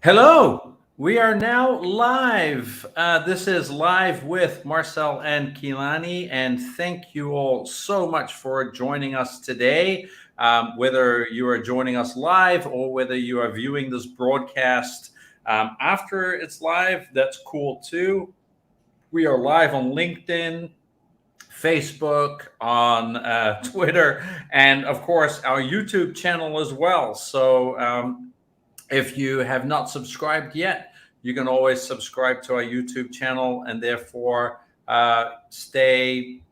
Hello, we are now live. This is Live with Marcel and Kilani, and thank you all so much for joining us today. Whether you are joining us live or whether you are viewing this broadcast after it's live, that's cool too. We are live on LinkedIn, Facebook, on Twitter, and of course our YouTube channel as well. So if you have not subscribed yet, you can always subscribe to our YouTube channel and therefore stay,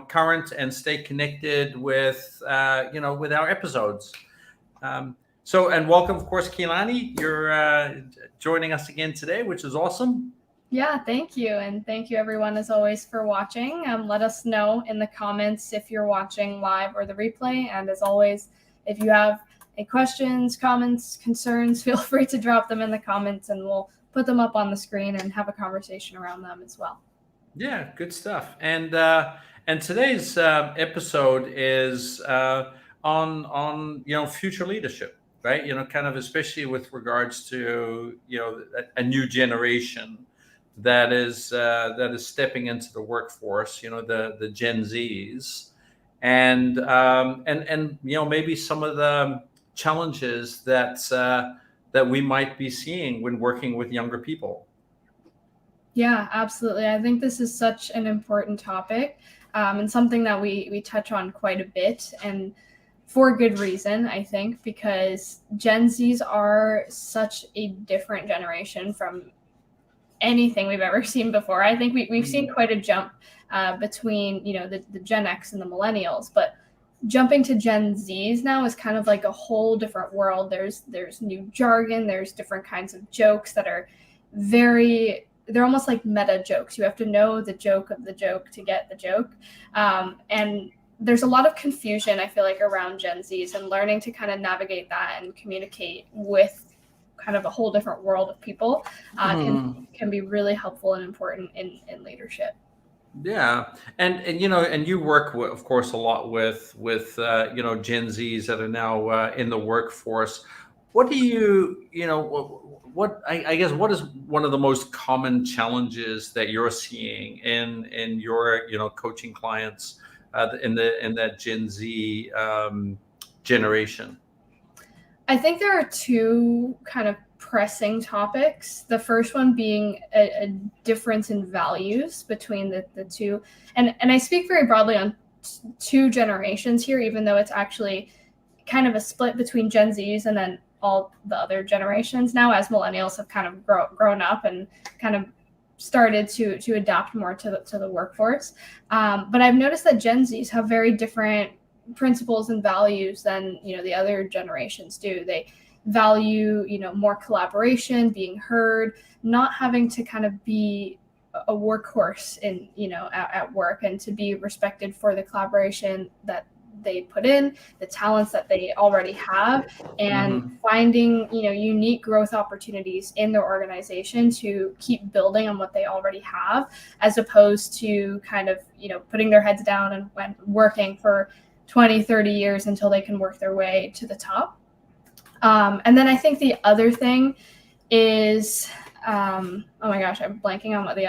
current and stay connected with, with our episodes. And welcome, of course, Kilani. You're joining us again today, which is awesome. Yeah, thank you. And thank you, everyone, as always, for watching. Let us know in the comments if you're watching live or the replay. And as always, if you have any questions, comments, concerns, feel free to drop them in the comments and we'll put them up on the screen and have a conversation around them as well. Yeah, good stuff. And today's episode is on future leadership, right? Kind of especially with regards to a new generation that is stepping into the workforce. The Gen Zs, and maybe some of the challenges that we might be seeing when working with younger people. Yeah, absolutely. I think this is such an important topic and something that we touch on quite a bit, and for good reason, I think, because Gen Zs are such a different generation from anything we've ever seen before. I think we've seen quite a jump between, the Gen X and the millennials, but jumping to Gen Zs now is kind of like a whole different world. There's new jargon, there's different kinds of jokes that are they're almost like meta jokes. You have to know the joke of the joke to get the joke. And there's a lot of confusion, I feel like, around Gen Zs, and learning to kind of navigate that and communicate with kind of a whole different world of people can be really helpful and important in leadership. Yeah, and you work with, of course, a lot with Gen Zs that are now in the workforce. What do I guess what is one of the most common challenges that you're seeing in your coaching clients in that Gen Z generation? I think there are two kind of pressing topics. The first one being a difference in values between the two. And I speak very broadly on two generations here, even though it's actually kind of a split between Gen Zs and then all the other generations now, as millennials have kind of grown up and kind of started to adapt more to the workforce. But I've noticed that Gen Zs have very different principles and values than the other generations do. They value more collaboration, being heard, not having to kind of be a workhorse in at work, and to be respected for the collaboration that they put in, the talents that they already have, and finding unique growth opportunities in their organization to keep building on what they already have, as opposed to kind of putting their heads down and working for 20, 30 years until they can work their way to the top. And then I think the other thing is, oh my gosh, I'm blanking on what the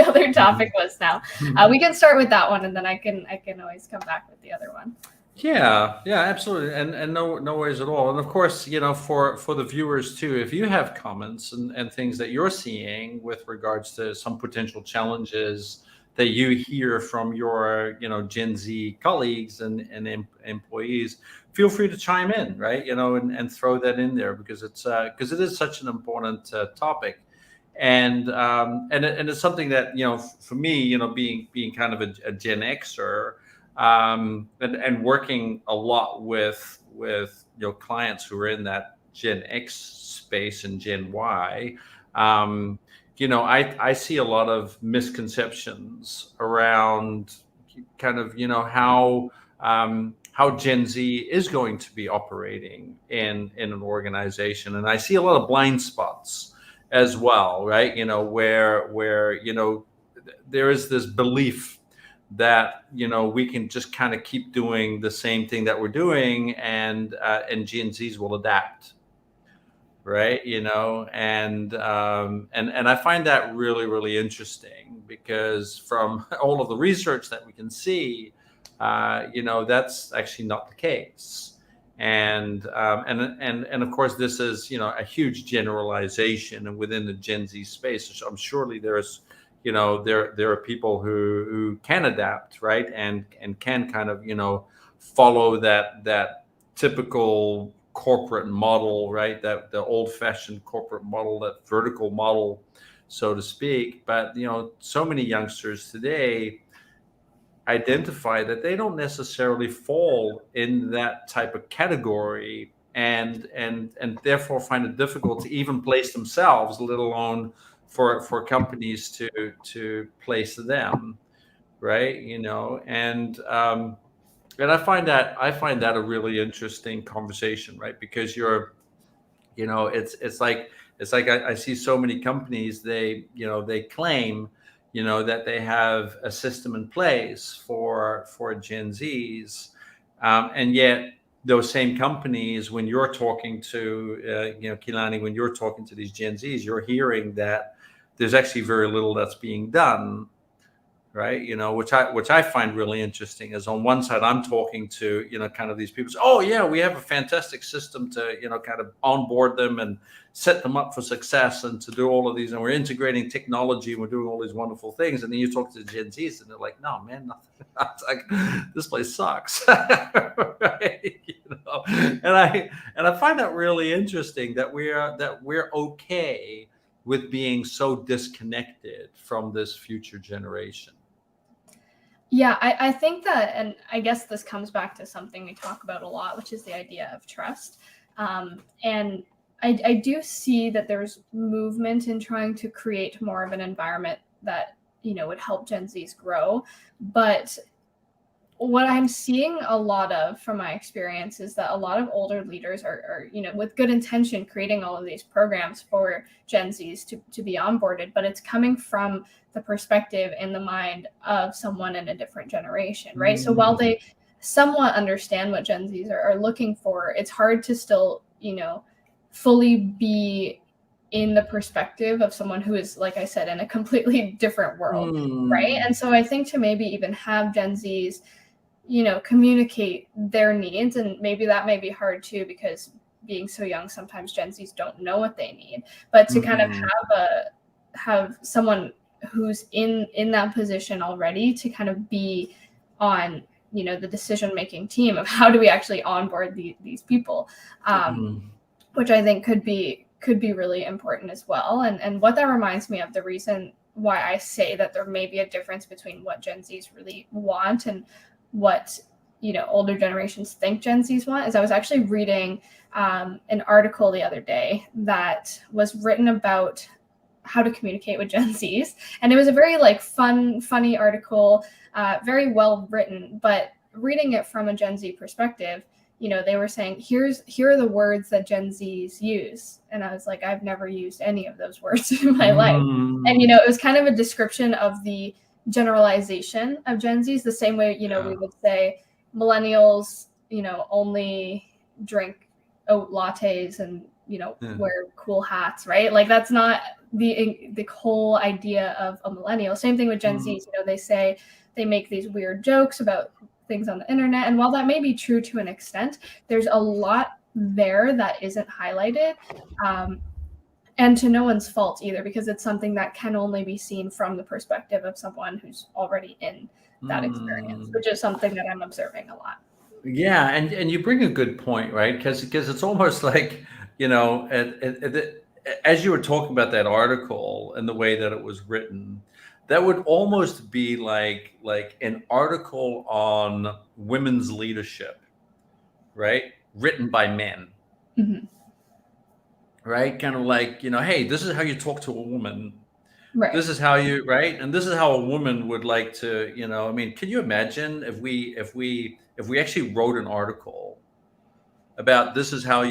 other topic was now. We can start with that one, and then I can always come back with the other one. Yeah, absolutely, and no worries at all. And of course, for the viewers too, if you have comments and things that you're seeing with regards to some potential challenges that you hear from your Gen Z colleagues and employees, feel free to chime in, right? And throw that in there, because it is such an important topic, and it's something that for me, being kind of a Gen Xer, and working a lot with clients who are in that Gen X space and Gen Y. I see a lot of misconceptions around kind of how Gen Z is going to be operating in an organization, and I see a lot of blind spots as well, right? Where there is this belief that we can just kind of keep doing the same thing that we're doing, and Gen Zs will adapt. right? And I find that really, really interesting, because from all of the research that we can see, that's actually not the case. And of course, this is a huge generalization, and within the Gen Z space, I'm surely there's there are people who can adapt, right, and can kind of follow that typical corporate model, right? That the old-fashioned corporate model, that vertical model, so to speak. But so many youngsters today identify that they don't necessarily fall in that type of category, and therefore find it difficult to even place themselves, let alone for companies to place them, right? And I find that a really interesting conversation, right? Because it's like I see so many companies, they claim that they have a system in place for Gen Zs, and yet those same companies, when you're talking to Kilani, when you're talking to these Gen Zs, you're hearing that there's actually very little that's being done, right? Which I find really interesting. Is on one side I'm talking to kind of these people say, oh yeah, we have a fantastic system to kind of onboard them and set them up for success, and to do all of these, and we're integrating technology, and we're doing all these wonderful things. And then you talk to the Gen Zs and they're like, no man, nothing. It's like, this place sucks. Right? And I find that really interesting, that we're okay with being so disconnected from this future generation. Yeah, I think that, and I guess this comes back to something we talk about a lot, which is the idea of trust. And I do see that there's movement in trying to create more of an environment that would help Gen Zs grow. But what I'm seeing a lot of from my experience is that a lot of older leaders are with good intention, creating all of these programs for Gen Zs to be onboarded, but it's coming from the perspective and the mind of someone in a different generation, right? So while they somewhat understand what Gen Zs are looking for, it's hard to still, fully be in the perspective of someone who is, like I said, in a completely different world, right? And so I think to maybe even have Gen Zs communicate their needs, and maybe that may be hard too, because being so young, sometimes Gen Zs don't know what they need, but to kind of have someone who's in that position already to kind of be on the decision making team of how do we actually onboard these people, which I think could be really important as well. And what that reminds me of, the reason why I say that there may be a difference between what Gen Zs really want and what older generations think Gen Zs want, is I was actually reading an article the other day that was written about how to communicate with Gen Zs, and it was a very funny article, very well written. But reading it from a Gen Z perspective, they were saying, here are the words that Gen Zs use, and I was like, I've never used any of those words in my life. And it was kind of a description of the generalization of Gen Zs, the same way we would say millennials only drink oat lattes and wear cool hats, right? Like, that's not the whole idea of a millennial. Same thing with Gen Zs. They say they make these weird jokes about things on the internet, and while that may be true to an extent, there's a lot there that isn't highlighted, and to no one's fault either, because it's something that can only be seen from the perspective of someone who's already in that experience, which is something that I'm observing a lot. Yeah, and you bring a good point, right? Because it's almost like, as you were talking about that article and the way that it was written, that would almost be like an article on women's leadership, right? Written by men, right? Kind of like, hey, this is how you talk to a woman. Right. This is how you, right? And this is how a woman would like to, I mean, can you imagine if we actually wrote an article about this is how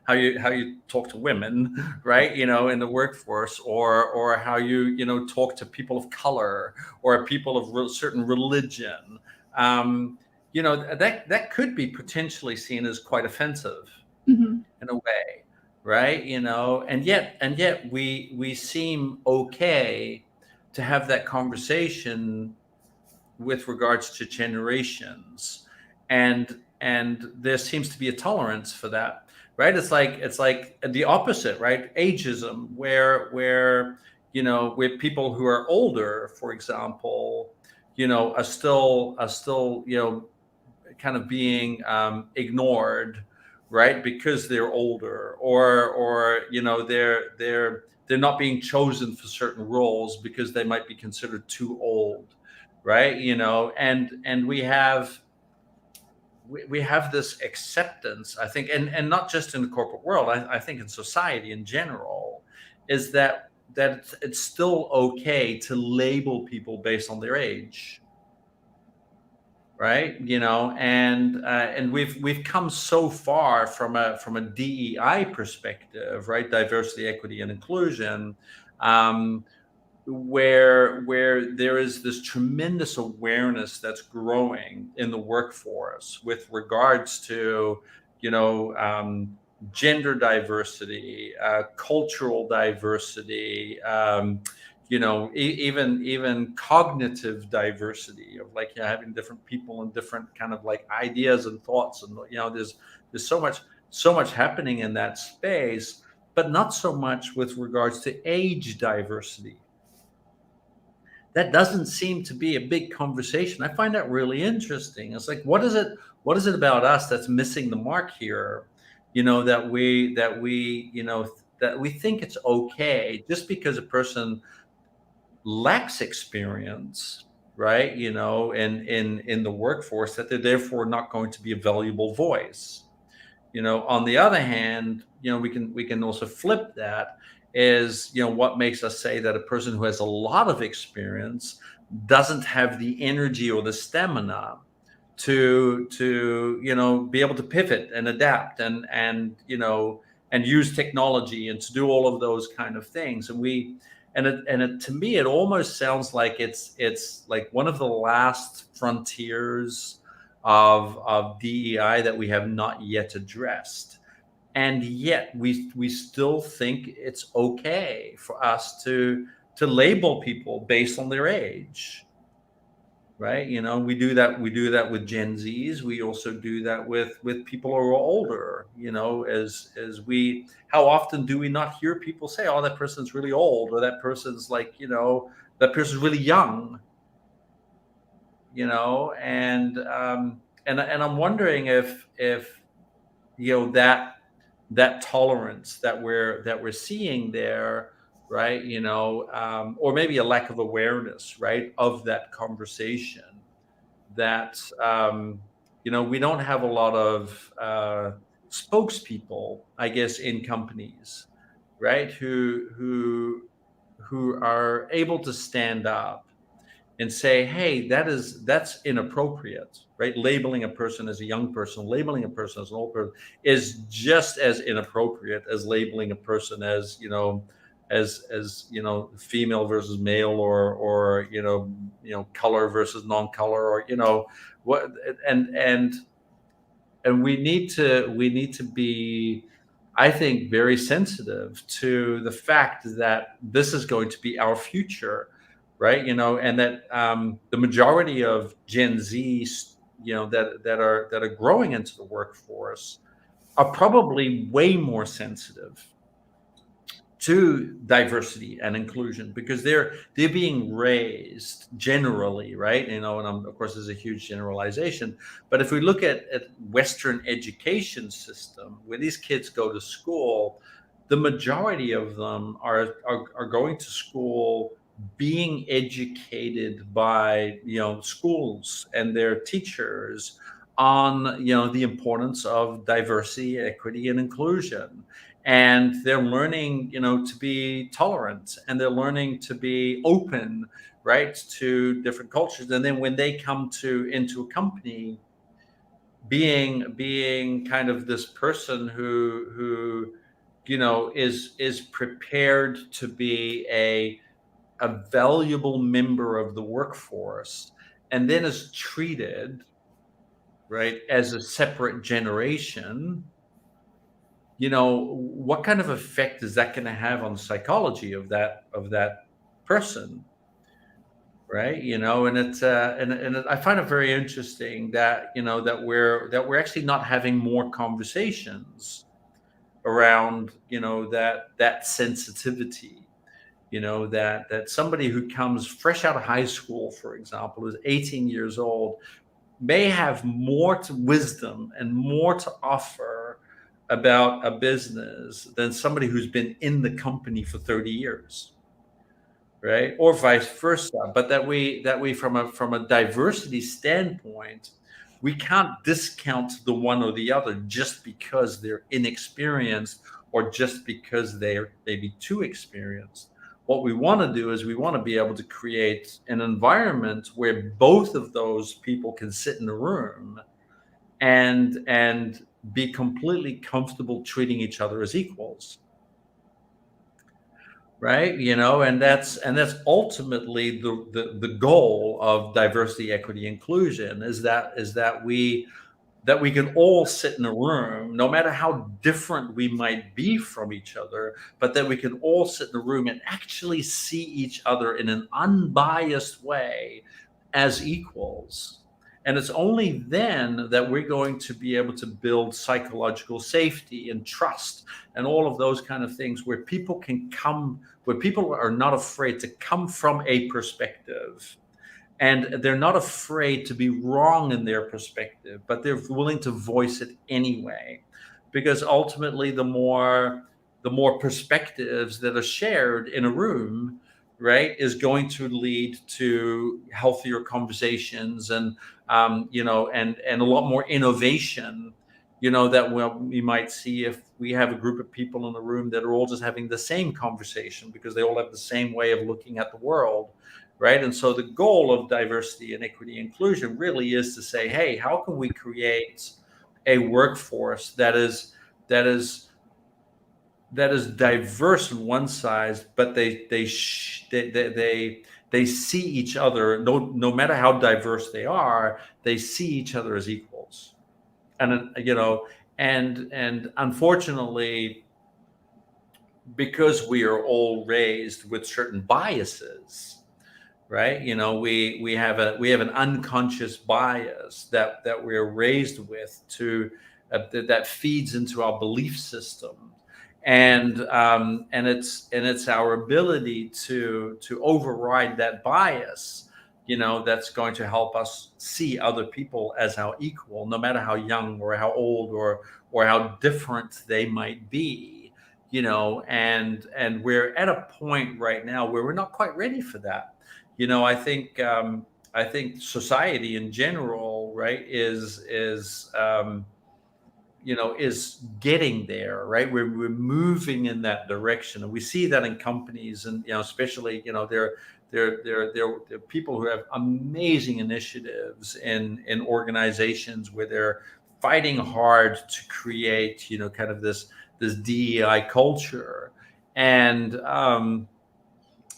how you talk to women, right? In the workforce, or how you talk to people of color, or people of certain religion. That could be potentially seen as quite offensive in a way. right? And yet we seem okay to have that conversation with regards to generations, and there seems to be a tolerance for that, right? It's like the opposite, right? Ageism, where people who are older, for example, are still kind of being ignored, right? Because they're older, or they're not being chosen for certain roles because they might be considered too old, right? And we have this acceptance, I think, and not just in the corporate world. I think in society in general, is that it's still okay to label people based on their age, right? And we've come so far from a DEI perspective, right? Diversity, equity, and inclusion, um, where there is this tremendous awareness that's growing in the workforce with regards to you know gender diversity, cultural diversity, even cognitive diversity of, like, having different people and different kind of like ideas and thoughts, and there's so much happening in that space, but not so much with regards to age diversity. That doesn't seem to be a big conversation. I find that really interesting. It's like, what is it about us that's missing the mark here? That we think it's okay just because a person lacks experience, right? In the workforce, that they're therefore not going to be a valuable voice. On the other hand, we can also flip that, is what makes us say that a person who has a lot of experience doesn't have the energy or the stamina to be able to pivot and adapt and use technology and to do all of those kind of things. To me, it almost sounds like it's like one of the last frontiers of DEI that we have not yet addressed. And yet we still think it's okay for us to label people based on their age, right? We do that with Gen Zs. We also do that with people who are older. As we How often do we not hear people say, "Oh, that person's really old," or that person's really young, and I'm wondering if that tolerance that we're seeing there, right? Or maybe a lack of awareness, right, of that conversation, that we don't have a lot of spokespeople, I guess, in companies, right, who are able to stand up and say, "Hey, that's inappropriate," right? Labeling a person as a young person, labeling a person as an old person, is just as inappropriate as labeling a person as female versus male, or color versus non-color, or what. And we need to be, I think, very sensitive to the fact that this is going to be our future, right? And that the majority of Gen Zs, that are growing into the workforce, are probably way more sensitive to diversity and inclusion, because they're being raised generally, right? And of course, there's a huge generalization, but if we look at Western education system, where these kids go to school, the majority of them are going to school, being educated by schools and their teachers on the importance of diversity, equity, and inclusion. And they're learning to be tolerant, and they're learning to be open, right, to different cultures. And then when they come into a company, being kind of this person who is prepared to be a valuable member of the workforce, and then is treated, right, as a separate generation, what kind of effect is that going to have on the psychology of that person, right? And it's and I find it very interesting that that we're actually not having more conversations around that sensitivity. That somebody who comes fresh out of high school, for example, who's 18 years old, may have more to wisdom and more to offer about a business than somebody who's been in the company for 30 years, right? Or vice versa. But that we from a diversity standpoint, we can't discount the one or the other just because they're inexperienced or just because they're maybe too experienced. What we want to do is we want to be able to create an environment where both of those people can sit in a room and be completely comfortable treating each other as equals, right? And that's ultimately the goal of diversity, equity, inclusion, is that we can all sit in a room, no matter how different we might be from each other, but that we can all sit in a room and actually see each other in an unbiased way as equals. And it's only then that we're going to be able to build psychological safety and trust and all of those kind of things where people are not afraid to come from a perspective, and they're not afraid to be wrong in their perspective, but they're willing to voice it anyway, because ultimately the more perspectives that are shared in a room, right, is going to lead to healthier conversations, and a lot more innovation, that we might see if we have a group of people in the room that are all just having the same conversation because they all have the same way of looking at the world, right? And so the goal of diversity and equity inclusion really is to say, hey, how can we create a workforce that is diverse on one side, but they see each other, no matter how diverse they are, they see each other as equals. And unfortunately, because we are all raised with certain biases, right? We have an unconscious bias that we're raised with, that feeds into our belief system, and it's our ability to override that bias, that's going to help us see other people as our equal, no matter how young or how old or how different they might be. And we're at a point right now where we're not quite ready for that. I think society in general, right, is getting there, right? We're moving in that direction, and we see that in companies, and especially there are people who have amazing initiatives in organizations where they're fighting hard to create kind of this DEI culture, and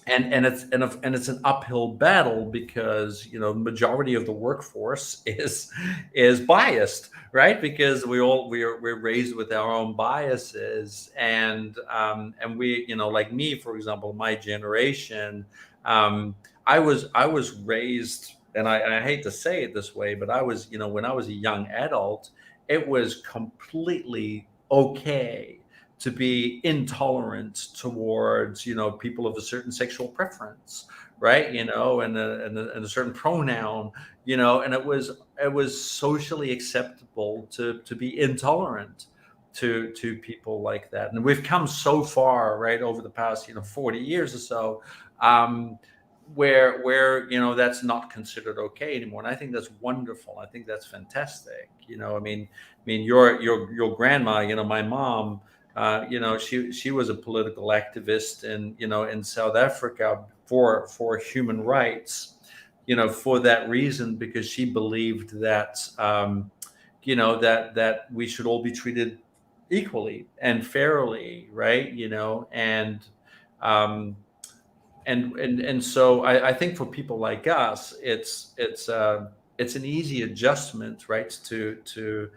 and it's an uphill battle because the majority of the workforce is biased, right? Because we're raised with our own biases, and we, like me, for example, my generation, I was raised, and I hate to say it this way, but I was, when I was a young adult, it was completely okay to be intolerant towards people of a certain sexual preference, right? And a certain pronoun, and it was socially acceptable to be intolerant to people like that. And we've come so far, right, over the past 40 years or so, where that's not considered okay anymore. And I think that's wonderful. I think that's fantastic. I mean, your grandma, my mom, she was a political activist in South Africa for human rights, for that reason, because she believed that that we should all be treated equally and fairly, right? Um, and so I think for people like us, it's an easy adjustment, right? To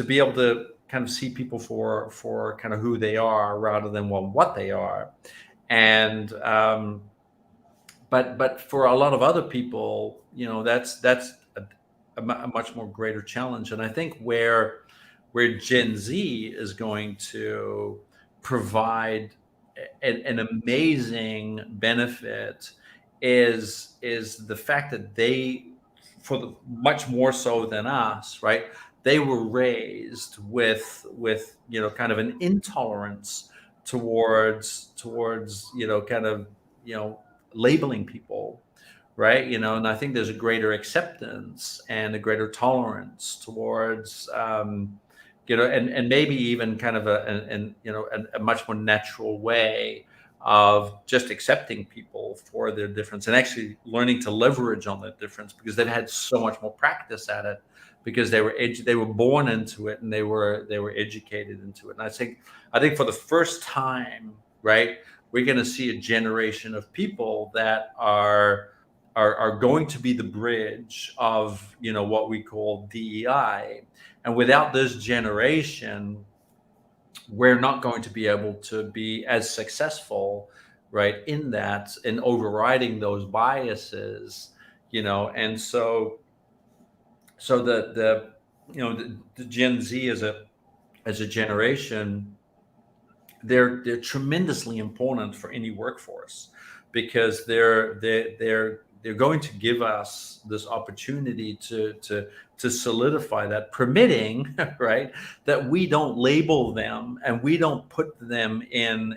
be able to kind of see people for kind of who they are rather than what they are. And but for a lot of other people, that's a much more greater challenge. And I think where Gen Z is going to provide an amazing benefit is the fact that they, much more so than us, right? They were raised with kind of an intolerance towards kind of labeling people, right? And I think there's a greater acceptance and a greater tolerance towards and maybe even kind of a much more natural way of just accepting people for their difference and actually learning to leverage on that difference because they've had so much more practice at it because they were born into it and they were educated into it. And I think for the first time, right, we're going to see a generation of people that are going to be the bridge of what we call DEI. And without this generation, we're not going to be able to be as successful, right, in overriding those biases. And so the Gen Z as a generation, they're tremendously important for any workforce because they're going to give us this opportunity to solidify that, permitting right, that we don't label them and we don't put them in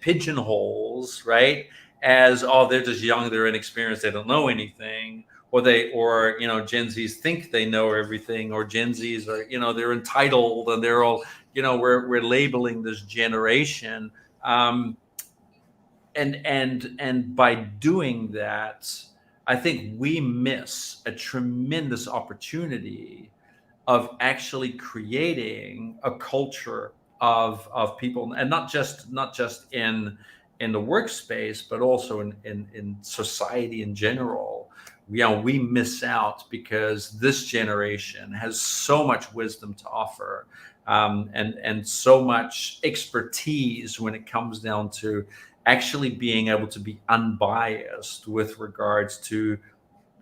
pigeonholes, right, as, oh, they're just young, they're inexperienced, they don't know anything, or Gen Zs think they know everything, or Gen Zs are they're entitled and they're all we're labeling this generation. And by doing that, I think we miss a tremendous opportunity of actually creating a culture of people, and not just in the workspace, but also in society in general. We miss out because this generation has so much wisdom to offer, and so much expertise when it comes down to actually being able to be unbiased with regards to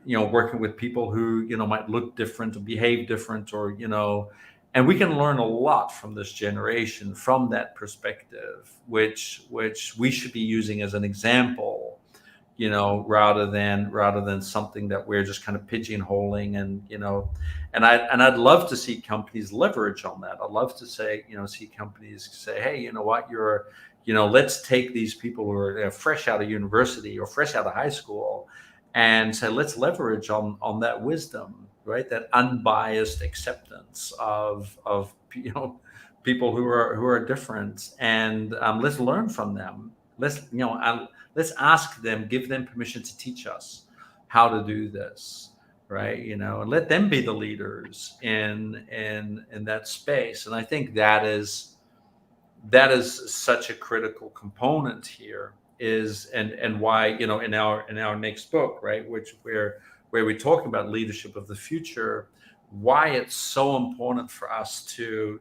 working with people who might look different or behave different, or and we can learn a lot from this generation from that perspective, which we should be using as an example, rather than something that we're just kind of pigeonholing. And I'd love to see companies leverage on that. I'd love to see companies say, hey, you know what, let's take these people who are fresh out of university or fresh out of high school and say, let's leverage on that wisdom, right? That unbiased acceptance of people who are different, and let's learn from them. Let's ask them, give them permission to teach us how to do this, right? And let them be the leaders in that space. And I think that is such a critical component here, and why in our next book, right, where we talk about leadership of the future, why it's so important for us to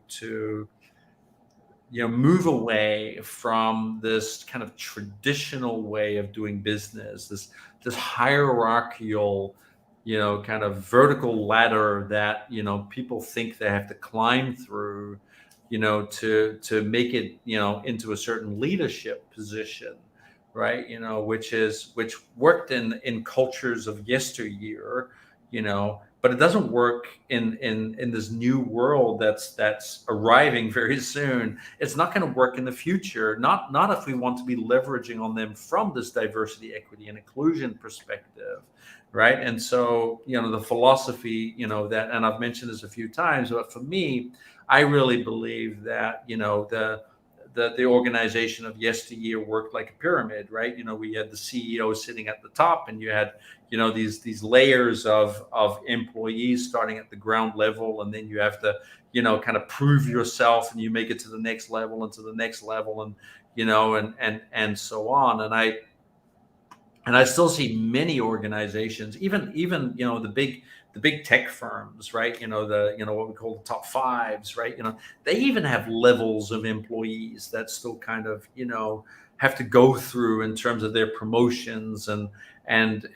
move away from this kind of traditional way of doing business, this hierarchical, kind of vertical ladder that people think they have to climb through, to make it into a certain leadership position, right? Which worked in cultures of yesteryear, but it doesn't work in this new world that's arriving very soon. It's not going to work in the future, not if we want to be leveraging on them from this diversity, equity, and inclusion perspective, right? And so the philosophy, that, and I've mentioned this a few times, but for me, I really believe that the organization of yesteryear worked like a pyramid, right? We had the CEO sitting at the top, and you had these layers of employees starting at the ground level, and then you have to kind of prove yourself, and you make it to the next level and to the next level, and and so on. And I still see many organizations, even the the big tech firms, right? What we call the top fives, right? They even have levels of employees that still kind of, have to go through in terms of their promotions and the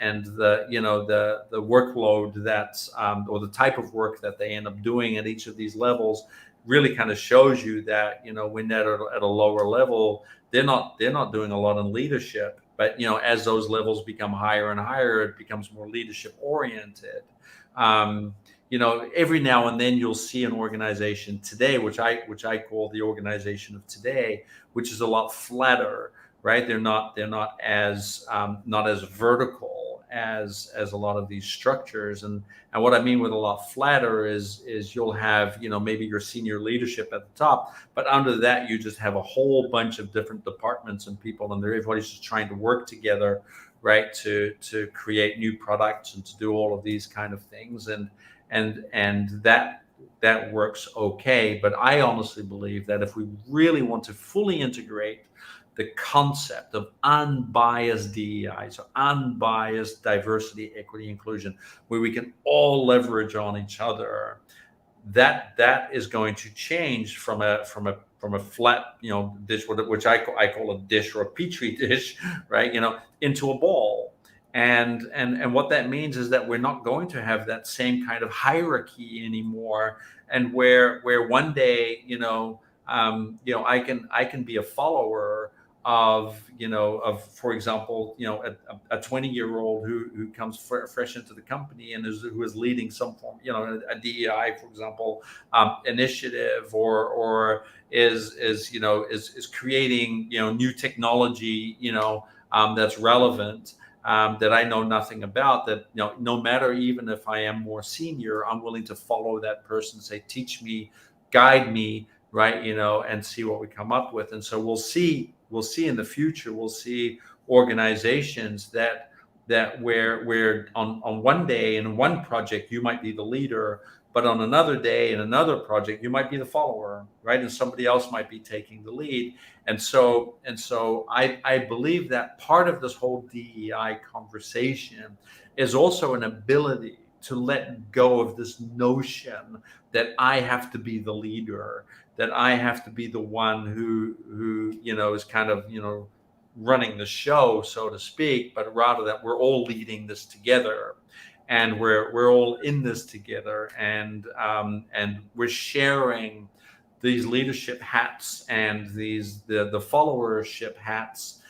workload that's or the type of work that they end up doing at each of these levels really kind of shows you that when they're at a lower level, they're not doing a lot in leadership. But as those levels become higher and higher, it becomes more leadership oriented. Every now and then you'll see an organization today, which I call the organization of today, which is a lot flatter, right? They're not as vertical as a lot of these structures. And what I mean with a lot flatter is you'll have, maybe your senior leadership at the top, but under that you just have a whole bunch of different departments and people, and everybody's just trying to work together, right, to create new products and to do all of these kind of things. And that works okay. But I honestly believe that if we really want to fully integrate the concept of unbiased DEI, so unbiased diversity, equity, inclusion, where we can all leverage on each other, that is going to change from a flat dish, which I call a dish or a petri dish, right, into a ball. And what that means is that we're not going to have that same kind of hierarchy anymore, and where one day I can be a follower of for example a 20-year-old who comes fresh into the company and who is leading some form a DEI, for example, initiative, or is creating new technology that's relevant, that I know nothing about, that no matter, even if I am more senior, I'm willing to follow that person, say, teach me, guide me, right, and see what we come up with. And so we'll see in the future, we'll see organizations that where on one day in one project you might be the leader, but on another day in another project you might be the follower, right, and somebody else might be taking the lead. And so I believe that part of this whole DEI conversation is also an ability to let go of this notion that I have to be the leader, that I have to be the one who is kind of running the show, so to speak, but rather that we're all leading this together, and we're all in this together, and we're sharing these leadership hats and the followership hats,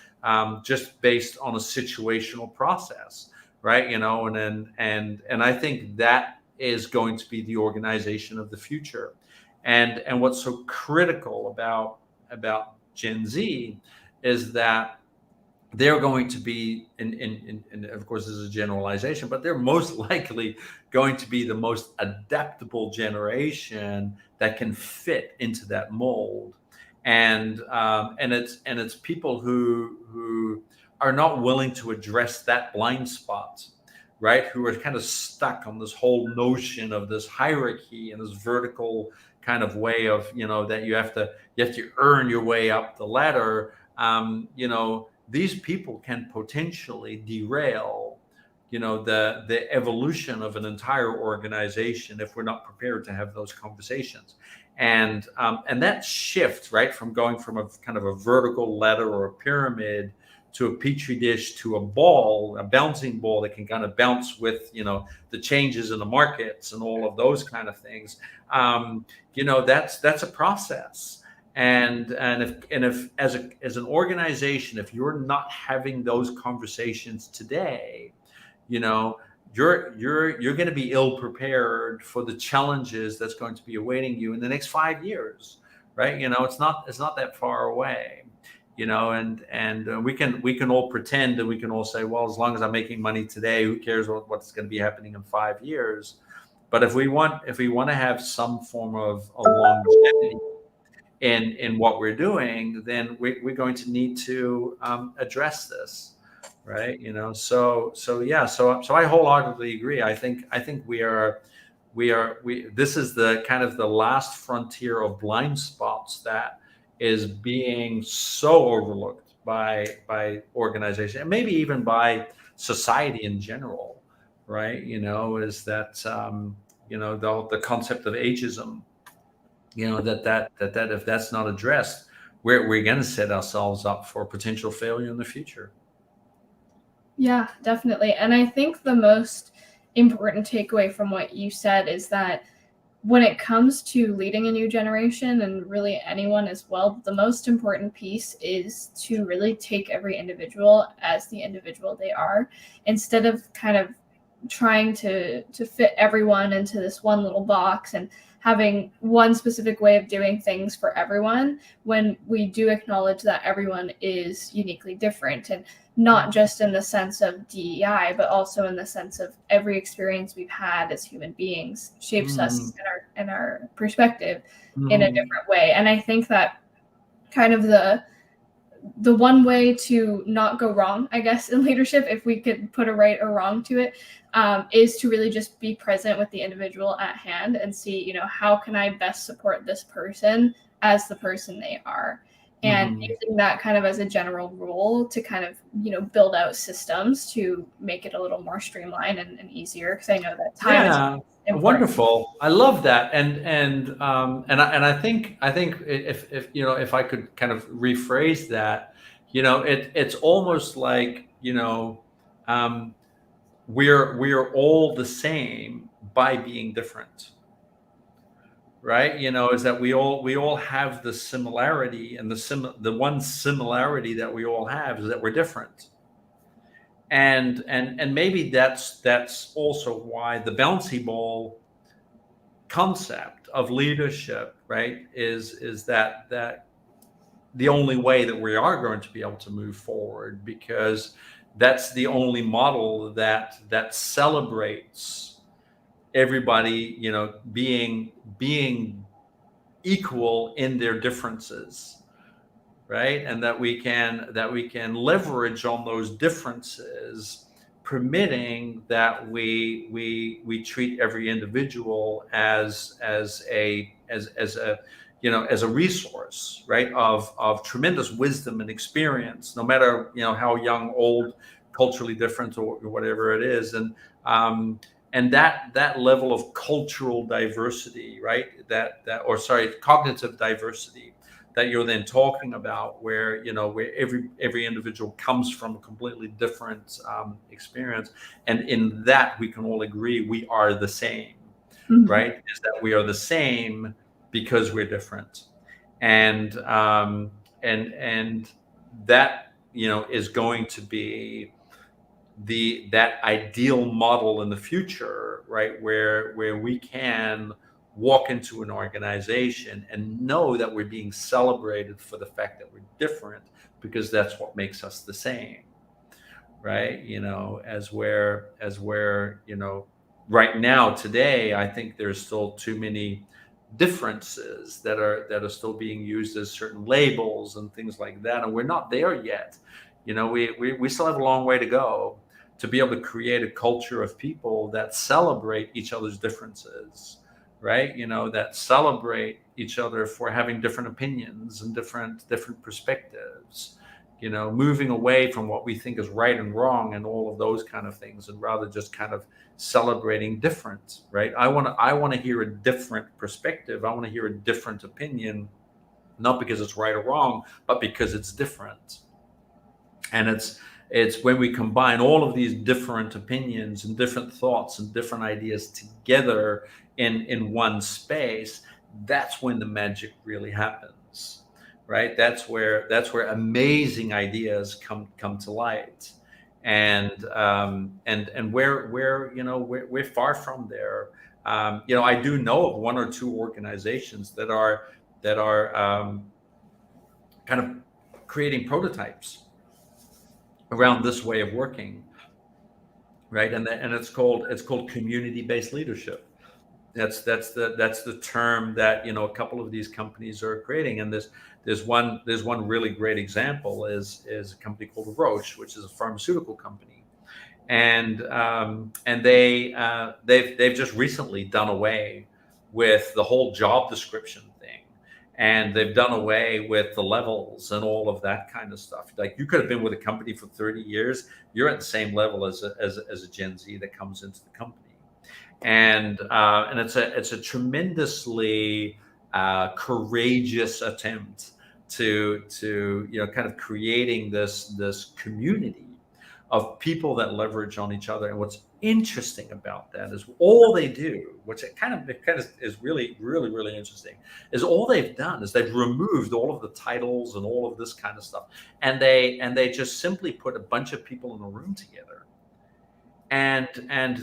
just based on a situational process, right? And I think that is going to be the organization of the future. And what's so critical about Gen Z is that they're going to be, and of course this is a generalization, but they're most likely going to be the most adaptable generation that can fit into that mold. And it's people who are not willing to address that blind spot, right? Who are kind of stuck on this whole notion of this hierarchy and this vertical kind of way of that you have to earn your way up the ladder. These people can potentially derail the evolution of an entire organization if we're not prepared to have those conversations. And that shift, right, from going from a kind of a vertical ladder or a pyramid to a petri dish to a ball, a bouncing ball that can kind of bounce with the changes in the markets and all of those kind of things. That's a process. And if as an organization, if you're not having those conversations today, you're going to be ill prepared for the challenges that's going to be awaiting you in the next 5 years, right? It's not that far away. And we can all pretend, and we can all say, well, as long as I'm making money today, who cares what's going to be happening in 5 years? But if we want to have some form of a longevity in what we're doing, then we're going to need to address this, right? So I wholeheartedly agree. I think this is the kind of the last frontier of blind spots that is being so overlooked by organization, and maybe even by society in general, right? Is that the concept of ageism. That if that's not addressed, we're going to set ourselves up for potential failure in the future. Yeah, definitely. And I think the most important takeaway from what you said is that when it comes to leading a new generation, and really anyone as well, the most important piece is to really take every individual as the individual they are, instead of kind of trying to fit everyone into this one little box and having one specific way of doing things for everyone, when we do acknowledge that everyone is uniquely different, and not just in the sense of DEI, but also in the sense of every experience we've had as human beings shapes us in our perspective in a different way. And I think that kind of the one way to not go wrong, I guess, in leadership, if we could put a right or wrong to it, is to really just be present with the individual at hand and see, how can I best support this person as the person they are? And using that kind of as a general rule to kind of, build out systems to make it a little more streamlined and easier. Because I know that time is important. Wonderful. I love that. And I think if I could kind of rephrase that, it's almost like, we're all the same by being different. Right? Is that we all have the similarity, and the one similarity that we all have is that we're different. And maybe that's also why the bouncy ball concept of leadership, right, is that the only way that we are going to be able to move forward, because that's the only model that celebrates everybody, being equal in their differences, right? And that we can leverage on those differences, permitting that we treat every individual as a resource, right, of tremendous wisdom and experience, no matter how young, old, culturally different, or whatever it is. And that level of cultural diversity, right, cognitive diversity that you're then talking about, where every individual comes from a completely different experience, and in that we can all agree we are the same, right? Is that we are the same because we're different, and that is going to be that ideal model in the future, right, where we can walk into an organization and know that we're being celebrated for the fact that we're different, because that's what makes us the same, right? As where right now, today, I think there's still too many differences that are still being used as certain labels and things like that, and we're not there yet. We still have a long way to go to be able to create a culture of people that celebrate each other's differences, right? That celebrate each other for having different opinions and different perspectives, moving away from what we think is right and wrong and all of those kind of things, and rather just kind of celebrating different, right? I want to hear a different perspective. I want to hear a different opinion, not because it's right or wrong, but because it's different. And it's when we combine all of these different opinions and different thoughts and different ideas together in one space, that's when the magic really happens, right? That's where amazing ideas come to light, and we're far from there. I do know of one or two organizations that are kind of creating prototypes around this way of working, right? And it's called community-based leadership. That's the term that a couple of these companies are creating. And there's one really great example is a company called Roche, which is a pharmaceutical company, and they've just recently done away with the whole job description thing, and they've done away with the levels and all of that kind of stuff. Like, you could have been with a company for 30 years, you're at the same level as a Gen Z that comes into the company. And it's a tremendously courageous attempt to kind of creating this community of people that leverage on each other. And what's interesting about that is all they do, which it kind of is really, really, really interesting, is all they've done is they've removed all of the titles and all of this kind of stuff, and they just simply put a bunch of people in a room together, and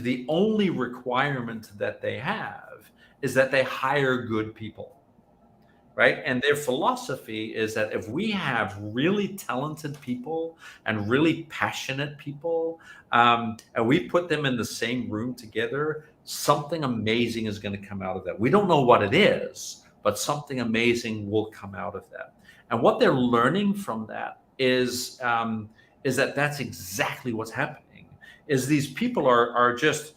the only requirement that they have is that they hire good people. Right. And their philosophy is that if we have really talented people and really passionate people, and we put them in the same room together, something amazing is going to come out of that. We don't know what it is, but something amazing will come out of that. And what they're learning from that is that that's exactly what's happening. Is these people are just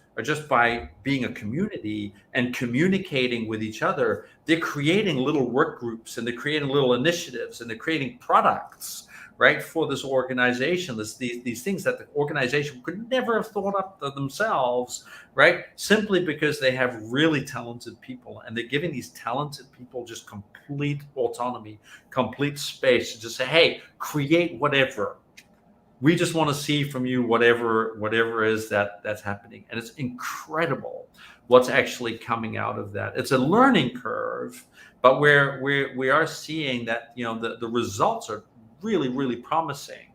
by being a community and communicating with each other, they're creating little work groups, and they're creating little initiatives, and they're creating products, right, for this organization. These things that the organization could never have thought up themselves, right? Simply because they have really talented people, and they're giving these talented people just complete autonomy, complete space to just say, hey, create whatever. We just want to see from you whatever is that's happening. And it's incredible what's actually coming out of that. It's a learning curve, but we are seeing that the results are really, really promising,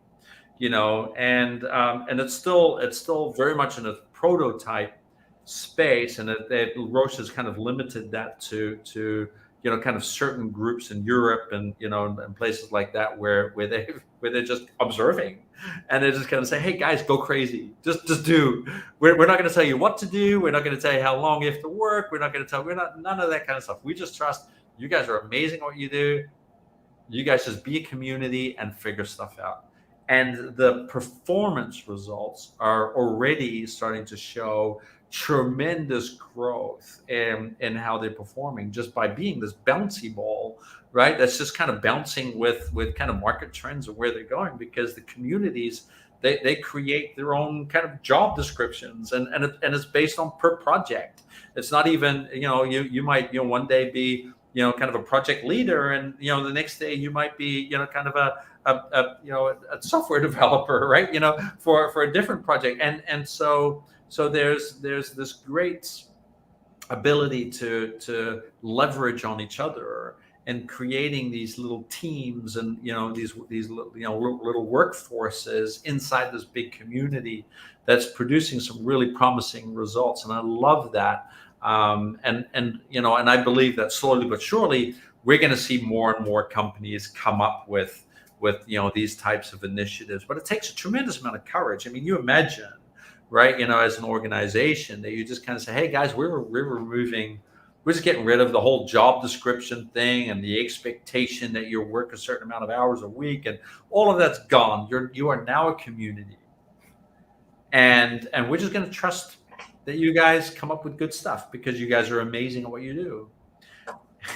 and it's still very much in a prototype space, and Roche has kind of limited that to kind of certain groups in Europe and and places like that where they're just observing, and they're just going to say, hey guys, go crazy, just do. We're not going to tell you what to do. We're not going to tell you how long you have to work. We're not going to tell. None of that kind of stuff. We just trust you guys are amazing at what you do. You guys just be a community and figure stuff out. And the performance results are already starting to show tremendous growth in how they're performing, just by being this bouncy ball, right? That's just kind of bouncing with kind of market trends and where they're going, because the communities, they create their own kind of job descriptions, and it's based on per project. It's not even, you might one day be kind of a project leader, and the next day you might be kind of a software developer, right? For a different project, and so there's this great ability to leverage on each other and creating these little teams and these little workforces inside this big community that's producing some really promising results. And I love that. And I believe that slowly but surely we're going to see more and more companies come up with these types of initiatives. But it takes a tremendous amount of courage. I mean, you imagine, right, as an organization, that you just kind of say, hey guys, we're just getting rid of the whole job description thing and the expectation that you work a certain amount of hours a week, and all of that's gone. You are now a community, and we're just going to trust that you guys come up with good stuff because you guys are amazing at what you do.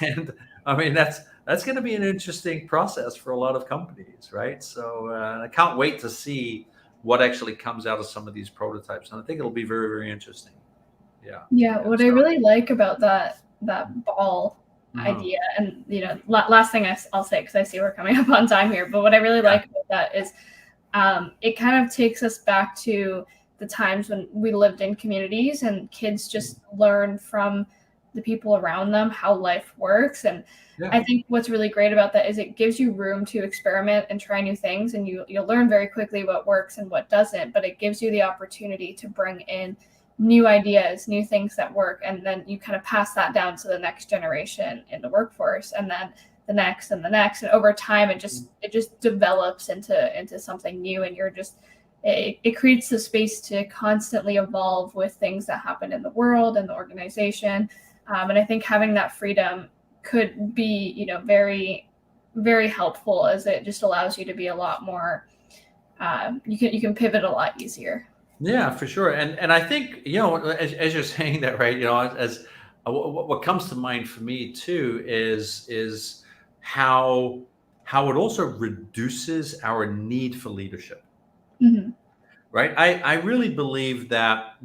And I mean, that's going to be an interesting process for a lot of companies, right? So I can't wait to see what actually comes out of some of these prototypes, and I think it'll be very, very interesting. Yeah. What I really like about that ball idea, and last thing I'll say, because I see we're coming up on time here, but what I really like about that is it kind of takes us back to the times when we lived in communities, and kids just learn from the people around them how life works. And I think what's really great about that is it gives you room to experiment and try new things, and you'll learn very quickly what works and what doesn't, but it gives you the opportunity to bring in new ideas, new things that work, and then you kind of pass that down to the next generation in the workforce, and then the next and the next, and over time it just develops into something new, and it creates the space to constantly evolve with things that happen in the world and the organization. And I think having that freedom could be very, very helpful, as it just allows you to be a lot more you can pivot a lot easier. Yeah, for sure. And I think, as you're saying that, right, as what comes to mind for me too is how it also reduces our need for leadership. Mhm. Right. I really believe that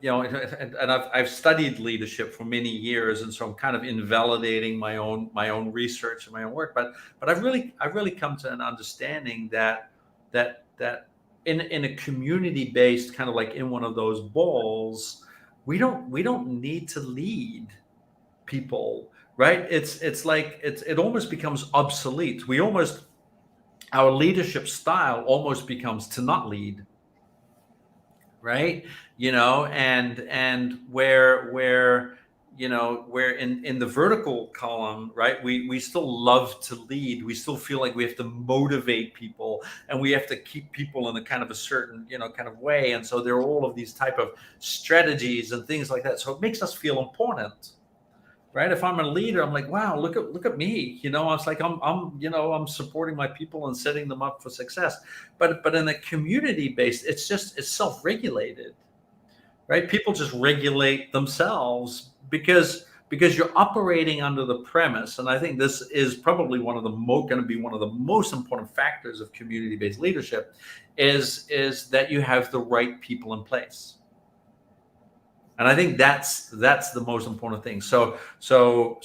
and I've studied leadership for many years, and so I'm kind of invalidating my own research and my own work. But I've really come to an understanding that in a community based, kind of like in one of those balls, we don't need to lead people. Right. It's like it almost becomes obsolete. Our leadership style almost becomes to not lead. Right. And where in the vertical column, right, we still love to lead. We still feel like we have to motivate people, and we have to keep people in a kind of a certain, kind of way. And so there are all of these type of strategies and things like that, so it makes us feel important. Right. If I'm a leader, I'm like, wow, look at me. I was like, I'm supporting my people and setting them up for success. But in a community based, it's self-regulated. Right. People just regulate themselves because you're operating under the premise. And I think this is probably going to be one of the most important factors of community based leadership, is that you have the right people in place. And I think that's the most important thing. So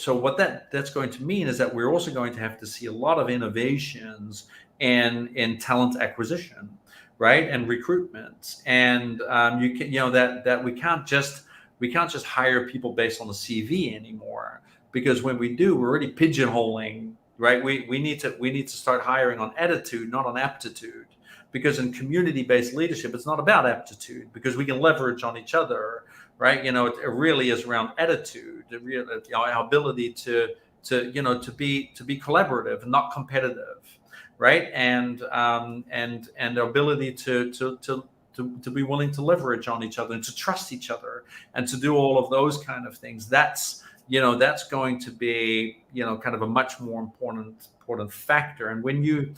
what that's going to mean is that we're also going to have to see a lot of innovations in talent acquisition, right, and recruitment. And that we can't just hire people based on the CV anymore, because when we do, we're already pigeonholing. Right, we need to start hiring on attitude, not on aptitude. Because in community based leadership, it's not about aptitude, because we can leverage on each other. Right, it really is around attitude, our ability to be collaborative and not competitive. Right, and the ability to be willing to leverage on each other and to trust each other and to do all of those kind of things. That's going to be kind of a much more important factor. And when you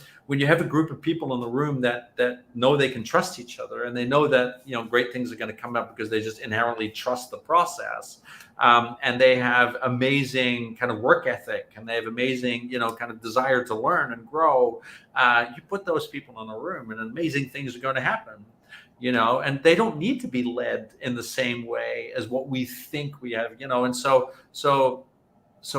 have a group of people in the room that know they can trust each other, and they know that great things are going to come up because they just inherently trust the process, and they have amazing kind of work ethic, and they have amazing kind of desire to learn and grow, you put those people in a room and amazing things are going to happen. And they don't need to be led in the same way as what we think we have. And so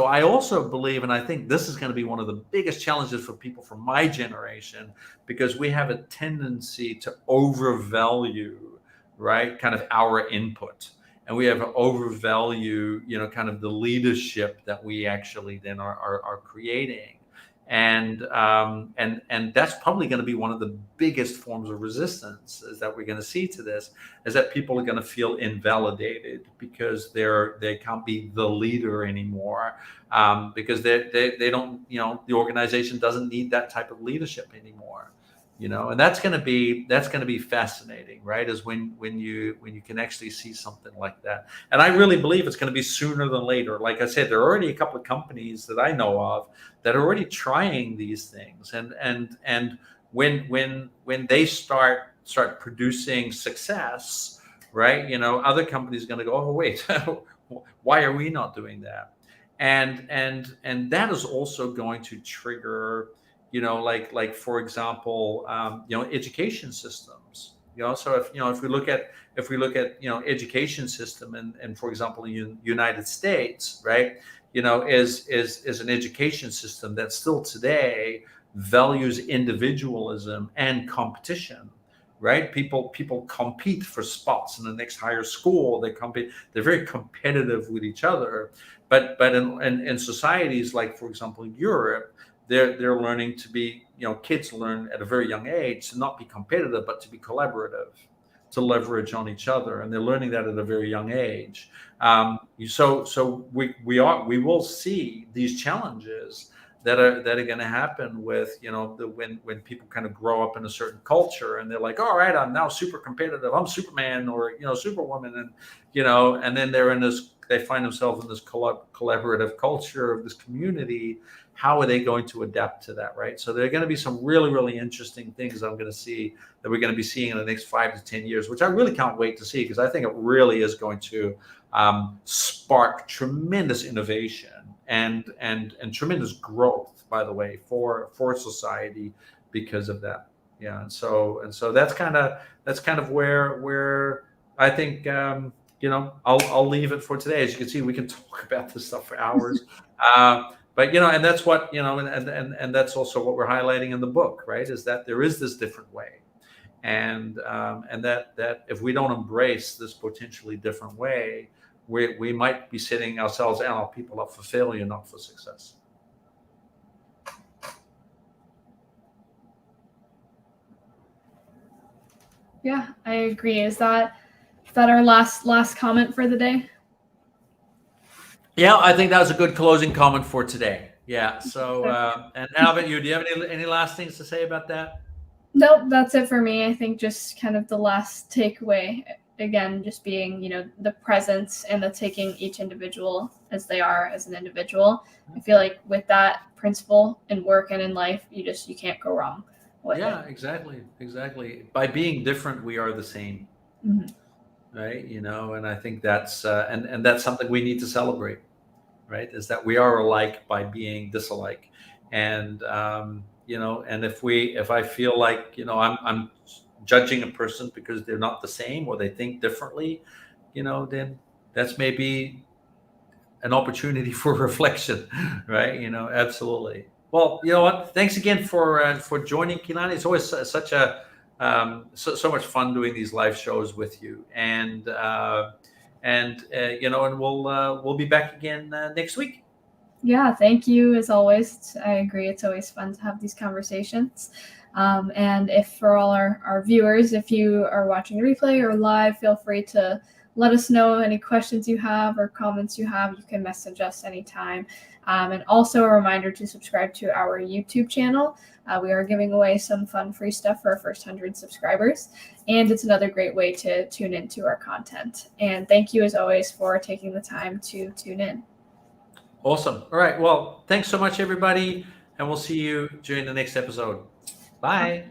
I also believe, and I think this is going to be one of the biggest challenges for people from my generation, because we have a tendency to overvalue, right, kind of our input, and we have to overvalue, kind of the leadership that we actually then are creating. And that's probably going to be one of the biggest forms of resistance is that we're going to see to this, is that people are going to feel invalidated because they can't be the leader anymore, because they don't, the organization doesn't need that type of leadership anymore. And that's going to be fascinating, right, is when you can actually see something like that. And I really believe it's going to be sooner than later. Like I said, there are already a couple of companies that I know of that are already trying these things, and when they start producing success, right, other companies are going to go, oh wait, why are we not doing that? And that is also going to trigger, like for example, education systems. So if we look at education system, and for example, in United States, right, is an education system that still today values individualism and competition. Right, people compete for spots in the next higher school. They're very competitive with each other. But in societies like, for example, Europe, they're learning to be, kids learn at a very young age to not be competitive, but to be collaborative, to leverage on each other, and they're learning that at a very young age. So we will see these challenges that are going to happen with, when people kind of grow up in a certain culture, and they're like, all right, I'm now super competitive, I'm Superman, or Superwoman, and then they find themselves in this collaborative culture of this community. How are they going to adapt to that, right? So there are going to be some really, really interesting things I'm going to see, that we're going to be seeing in the next 5 to 10 years, which I really can't wait to see, because I think it really is going to spark tremendous innovation and tremendous growth, by the way, for society because of that. Yeah, and so that's kind of where I think I'll leave it for today. As you can see, we can talk about this stuff for hours. But and that's what and that's also what we're highlighting in the book, right? Is that there is this different way, and that if we don't embrace this potentially different way, we might be setting ourselves and our people up for failure, not for success. Yeah, I agree. Is that our last comment for the day? Yeah, I think that was a good closing comment for today. Yeah. So, and Albert, do you have any last things to say about that? Nope, that's it for me. I think just kind of the last takeaway, again, just being, the presence and the taking each individual as they are as an individual. I feel like with that principle in work and in life, you can't go wrong with it. Yeah, exactly. By being different, we are the same. Mhm. Right. And I think that's and that's something we need to celebrate, right? Is that we are alike by being disalike. And and if I feel like I'm judging a person because they're not the same or they think differently, then that's maybe an opportunity for reflection, right? Absolutely. Well, you know what? Thanks again for joining, Kilani. It's always such a so much fun doing these live shows with you, and we'll be back again next week. Yeah, thank you as always. I agree. It's always fun to have these conversations. And if for all our viewers, if you are watching the replay or live, feel free to let us know any questions you have or comments you have. You can message us anytime. And also a reminder to subscribe to our YouTube channel. We are giving away some fun free stuff for our first 100 subscribers. And it's another great way to tune into our content. And thank you as always for taking the time to tune in. Awesome. All right. Well, thanks so much, everybody. And we'll see you during the next episode. Bye.